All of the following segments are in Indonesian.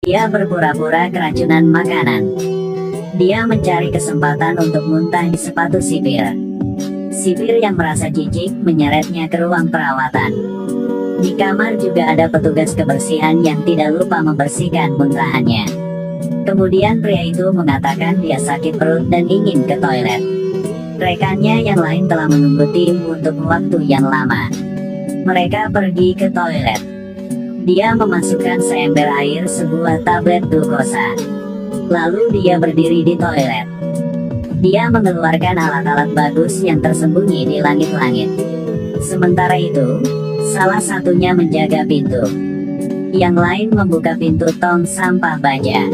Dia berpura-pura keracunan makanan. Dia mencari kesempatan untuk muntah di sepatu sipir. Sipir yang merasa jijik menyeretnya ke ruang perawatan. Di kamar juga ada petugas kebersihan yang tidak lupa membersihkan muntahannya. Kemudian pria itu mengatakan dia sakit perut dan ingin ke toilet. Rekannya yang lain telah menunggu tim untuk waktu yang lama. Mereka pergi ke toilet. Dia memasukkan seember air sebuah tablet glukosa. Lalu dia berdiri di toilet. Dia mengeluarkan alat-alat bagus yang tersembunyi di langit-langit. Sementara itu, salah satunya menjaga pintu. Yang lain membuka pintu tong sampah baja.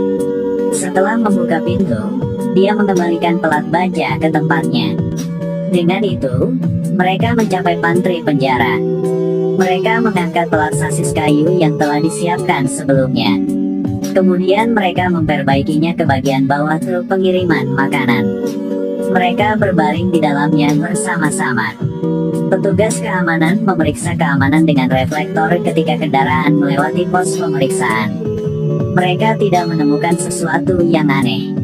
Setelah membuka pintu, dia mengembalikan pelat baja ke tempatnya. Dengan itu, mereka mencapai pantry penjara. Mereka mengangkat pelat sasis kayu yang telah disiapkan sebelumnya. Kemudian mereka memperbaikinya ke bagian bawah truk pengiriman makanan. Mereka berbaring di dalamnya bersama-sama. Petugas keamanan memeriksa keamanan dengan reflektor ketika kendaraan melewati pos pemeriksaan. Mereka tidak menemukan sesuatu yang aneh.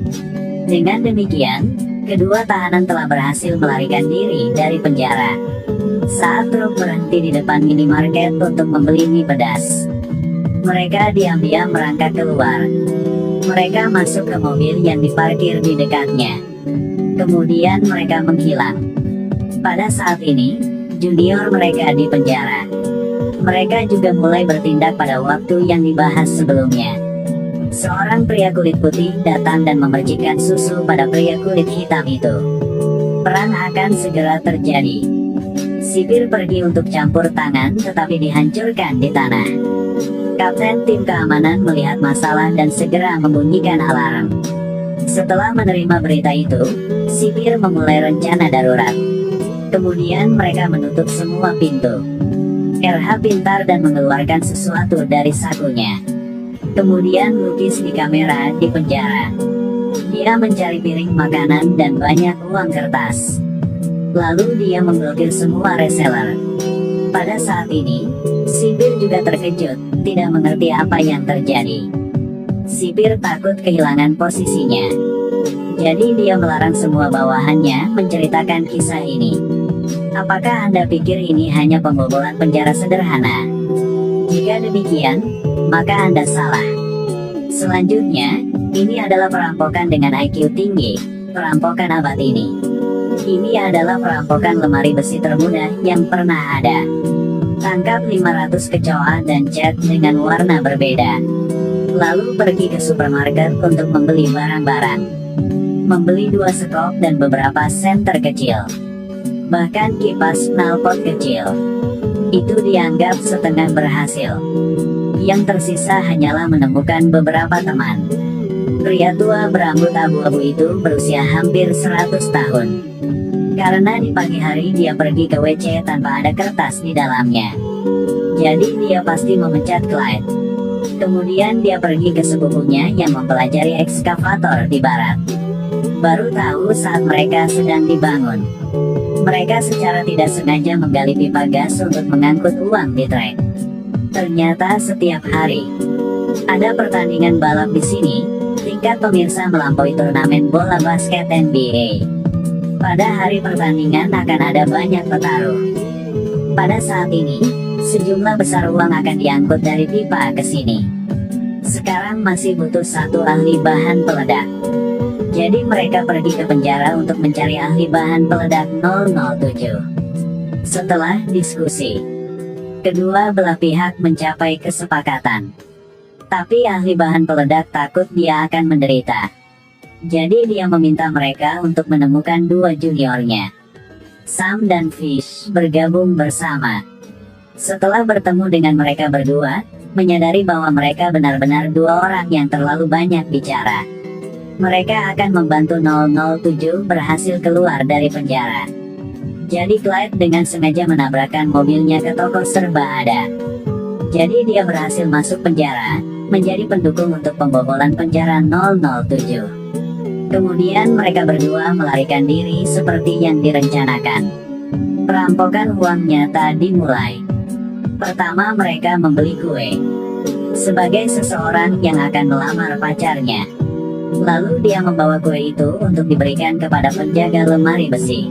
Dengan demikian, kedua tahanan telah berhasil melarikan diri dari penjara. Saat truk berhenti di depan minimarket untuk membeli mie pedas, mereka diam-diam merangkak keluar. Mereka masuk ke mobil yang diparkir di dekatnya. Kemudian mereka menghilang. Pada saat ini, junior mereka di penjara. Mereka juga mulai bertindak pada waktu yang dibahas sebelumnya. Seorang pria kulit putih datang dan memercikkan susu pada pria kulit hitam itu. Perang akan segera terjadi. Sipir pergi untuk campur tangan tetapi dihancurkan di tanah. Kapten tim keamanan melihat masalah dan segera membunyikan alarm. Setelah menerima berita itu, sipir memulai rencana darurat. Kemudian mereka menutup semua pintu. RH pintar dan mengeluarkan sesuatu dari sakunya. Kemudian lukis di kamera di penjara. Dia mencari piring makanan dan banyak uang kertas. Lalu dia memblokir semua reseller. Pada saat ini, sipir juga terkejut, tidak mengerti apa yang terjadi. Sipir takut kehilangan posisinya. Jadi dia melarang semua bawahannya menceritakan kisah ini. Apakah Anda pikir ini hanya pembobolan penjara sederhana? Jika demikian, maka Anda salah. Selanjutnya, ini adalah perampokan dengan IQ tinggi, perampokan abad ini. Ini adalah perampokan lemari besi termudah yang pernah ada. Tangkap 500 kecoa dan cat dengan warna berbeda. Lalu pergi ke supermarket untuk membeli barang-barang. Membeli 2 sekop dan beberapa senter kecil. Bahkan kipas knalpot kecil. Itu dianggap setengah berhasil. Yang tersisa hanyalah menemukan beberapa teman. Pria tua berambut abu-abu itu berusia hampir 100 tahun. Karena di pagi hari dia pergi ke WC tanpa ada kertas di dalamnya. Jadi dia pasti memecat Clyde. Kemudian dia pergi ke sepupunya yang mempelajari ekskavator di barat. Baru tahu saat mereka sedang dibangun. Mereka secara tidak sengaja menggali pipa gas untuk mengangkut uang di trek. Ternyata setiap hari ada pertandingan balap di sini. Tingkat pemirsa melampaui turnamen bola basket NBA. Pada hari pertandingan akan ada banyak petarung. Pada saat ini, sejumlah besar uang akan diangkut dari pipa ke sini. Sekarang masih butuh 1 ahli bahan peledak. Jadi mereka pergi ke penjara untuk mencari ahli bahan peledak 007. Setelah diskusi, kedua belah pihak mencapai kesepakatan. Tapi ahli bahan peledak takut dia akan menderita. Jadi dia meminta mereka untuk menemukan 2 juniornya. Sam dan Fish bergabung bersama. Setelah bertemu dengan mereka berdua, menyadari bahwa mereka benar-benar 2 orang yang terlalu banyak bicara. Mereka akan membantu 007 berhasil keluar dari penjara. Jadi Clyde dengan sengaja menabrakkan mobilnya ke toko serba ada. Jadi dia berhasil masuk penjara, menjadi pendukung untuk pembobolan penjara 007. Kemudian mereka berdua melarikan diri seperti yang direncanakan. Perampokan uang nyata dimulai. Pertama mereka membeli kue. sebagai seseorang yang akan melamar pacarnya. Lalu dia membawa kue itu untuk diberikan kepada penjaga lemari besi.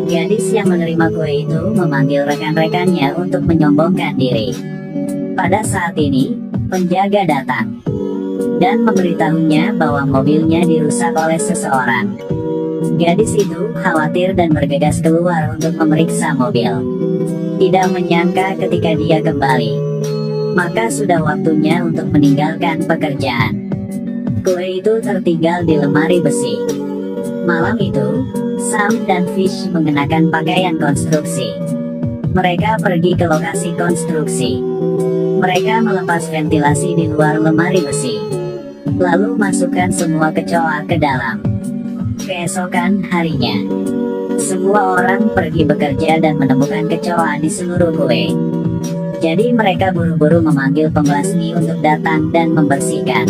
Gadis yang menerima kue itu memanggil rekan-rekannya untuk menyombongkan diri. Pada saat ini, penjaga datang dan memberitahunya bahwa mobilnya dirusak oleh seseorang. Gadis itu khawatir dan bergegas keluar untuk memeriksa mobil. Tidak menyangka ketika dia kembali, maka sudah waktunya untuk meninggalkan pekerjaan. Kue itu tertinggal di lemari besi. Malam itu, Sam dan Fish mengenakan pakaian konstruksi. Mereka pergi ke lokasi konstruksi. Mereka melepas ventilasi di luar lemari besi, lalu masukkan semua kecoa ke dalam. Keesokan harinya, semua orang pergi bekerja dan menemukan kecoa di seluruh kue. Jadi mereka buru-buru memanggil pembasmi untuk datang dan membersihkan.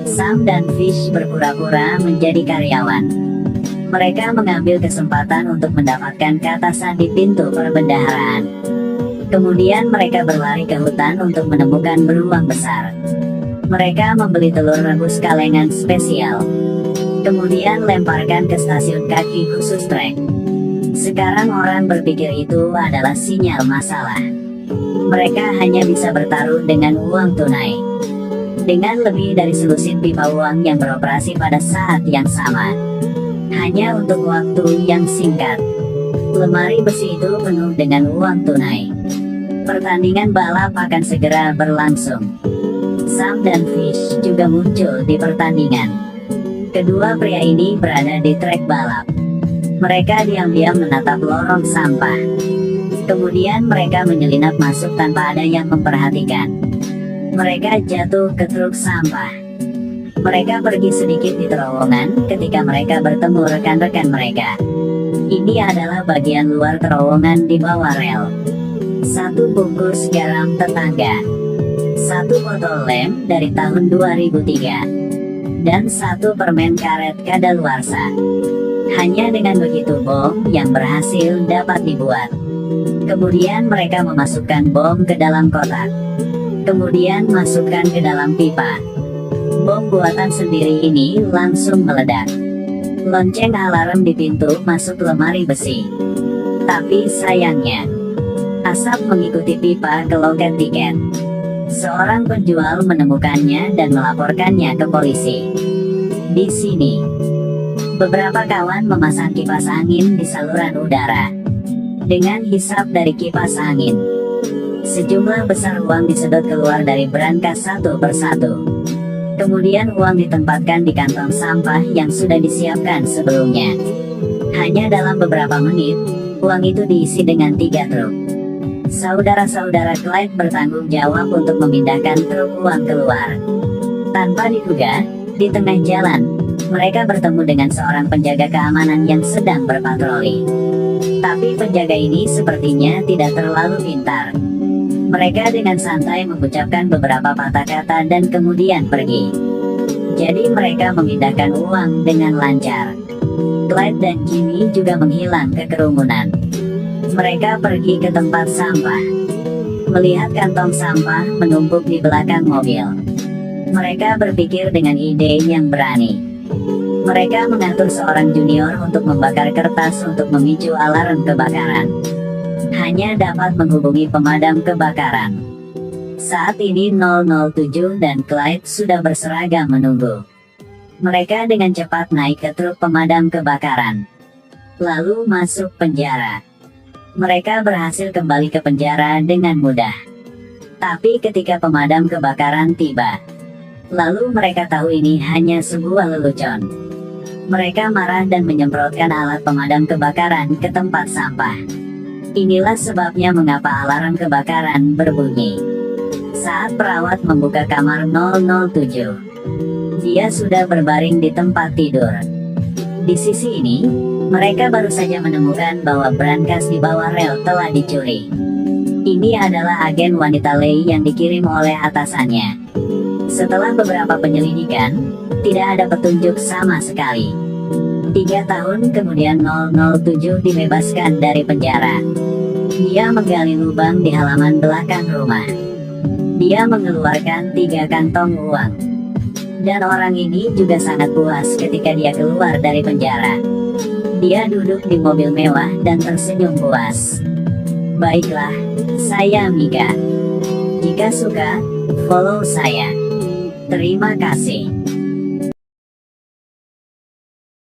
Sam dan Fish berpura-pura menjadi karyawan. Mereka mengambil kesempatan untuk mendapatkan keatasan di pintu perbendaharaan. Kemudian mereka berlari ke hutan untuk menemukan beruang besar. Mereka membeli telur rebus kalengan spesial, kemudian lemparkan ke stasiun kaki khusus trek. Sekarang orang berpikir itu adalah sinyal masalah. Mereka hanya bisa bertaruh dengan uang tunai. Dengan lebih dari selusin pipa uang yang beroperasi pada saat yang sama. Hanya untuk waktu yang singkat, lemari besi itu penuh dengan uang tunai. Pertandingan balap akan segera berlangsung. Sam dan Fish juga muncul di pertandingan. Kedua pria ini berada di trek balap. Mereka diam-diam menatap lorong sampah. Kemudian mereka menyelinap masuk tanpa ada yang memperhatikan. Mereka jatuh ke truk sampah. Mereka pergi sedikit di terowongan ketika mereka bertemu rekan-rekan mereka. Ini adalah bagian luar terowongan di bawah rel. 1 bungkus garam tetangga, 1 botol lem dari tahun 2003. Dan 1 permen karet kadaluarsa. Hanya dengan begitu bom yang berhasil dapat dibuat. Kemudian mereka memasukkan bom ke dalam kotak. Kemudian masukkan ke dalam pipa. Bom buatan sendiri ini langsung meledak. Lonceng alarm di pintu masuk lemari besi. Tapi sayangnya, asap mengikuti pipa ke loket tiket. Seorang penjual menemukannya dan melaporkannya ke polisi. Di sini, beberapa kawan memasang kipas angin di saluran udara. Dengan hisap dari kipas angin, sejumlah besar uang disedot keluar dari brankas satu persatu. Kemudian uang ditempatkan di kantong sampah yang sudah disiapkan sebelumnya. Hanya dalam beberapa menit, uang itu diisi dengan 3 truk. Saudara-saudara Clyde bertanggung jawab untuk memindahkan truk uang keluar. Tanpa diduga, di tengah jalan, mereka bertemu dengan seorang penjaga keamanan yang sedang berpatroli. Tapi penjaga ini sepertinya tidak terlalu pintar. Mereka dengan santai mengucapkan beberapa patah kata dan kemudian pergi. Jadi mereka memindahkan uang dengan lancar. Clyde dan Jimmy juga menghilang ke kerumunan. Mereka pergi ke tempat sampah. Melihat kantong sampah menumpuk di belakang mobil, mereka berpikir dengan ide yang berani. Mereka mengatur seorang junior untuk membakar kertas untuk memicu alarm kebakaran. Hanya dapat menghubungi pemadam kebakaran. Saat ini 007 dan Clyde sudah berseragam menunggu. Mereka dengan cepat naik ke truk pemadam kebakaran, lalu masuk penjara. Mereka berhasil kembali ke penjara dengan mudah. Tapi ketika pemadam kebakaran tiba, lalu mereka tahu ini hanya sebuah lelucon. Mereka marah dan menyemprotkan alat pemadam kebakaran ke tempat sampah. Inilah sebabnya mengapa alarm kebakaran berbunyi. Saat perawat membuka kamar 007, dia sudah berbaring di tempat tidur. Di sisi ini, mereka baru saja menemukan bahwa brankas di bawah rel telah dicuri. Ini adalah agen wanita Lei yang dikirim oleh atasannya. Setelah beberapa penyelidikan, tidak ada petunjuk sama sekali. 3 tahun kemudian 007 dibebaskan dari penjara. Dia menggali lubang di halaman belakang rumah. Dia mengeluarkan 3 kantong uang. Dan orang ini juga sangat puas ketika dia keluar dari penjara. Dia duduk di mobil mewah dan tersenyum puas. Baiklah, saya Mika. Jika suka, follow saya. Terima kasih.